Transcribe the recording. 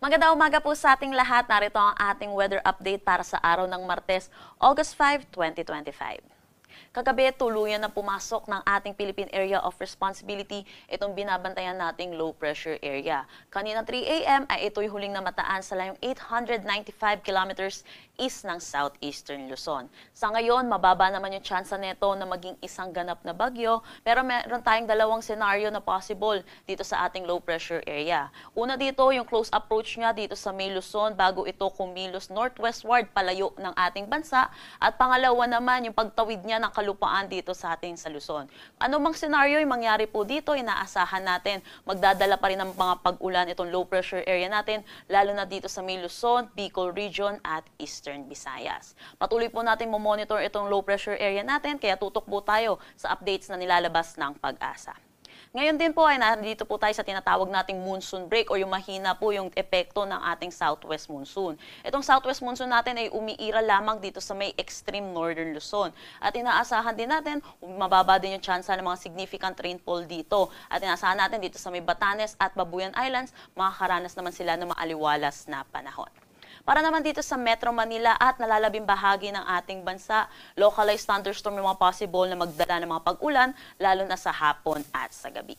Magandang umaga po sa ating lahat. Narito ang ating weather update para sa araw ng Martes, August 5, 2025. Kagabi, tuluyan na pumasok ng ating Philippine Area of Responsibility itong binabantayan nating low pressure area. Kanina 3 a.m. ay ito'y huling namataan sa layong 895 kilometers east ng southeastern Luzon. Sa ngayon, mababa naman yung tsansa nito na maging isang ganap na bagyo, pero meron tayong dalawang senaryo na possible dito sa ating low pressure area. Una dito, yung close approach niya dito sa May Luzon bago ito kumilos northwestward palayo ng ating bansa. At pangalawa naman, yung pagtawid niya ng kalupaan dito sa ating sa Luzon. Ano mang senaryo yung mangyari po dito, inaasahan natin magdadala pa rin ng mga pag-ulan itong low pressure area natin, lalo na dito sa May Luzon, Bicol Region at Eastern Visayas. Patuloy po natin monitor itong low pressure area natin, kaya tutok po tayo sa updates na nilalabas ng Pag-asa. Ngayon din po ay nandito po tayo sa tinatawag nating monsoon break o yung mahina po yung epekto ng ating southwest monsoon. Itong southwest monsoon natin ay umiira lamang dito sa may extreme northern Luzon. At inaasahan din natin, mababa din yung tsansa ng mga significant rainfall dito. At inaasahan natin dito sa may Batanes at Babuyan Islands, makakaranas naman sila ng maaliwalas na panahon. Para naman dito sa Metro Manila at nalalabing bahagi ng ating bansa, localized thunderstorm yung mga possible na magdala ng mga pag-ulan, lalo na sa hapon at sa gabi.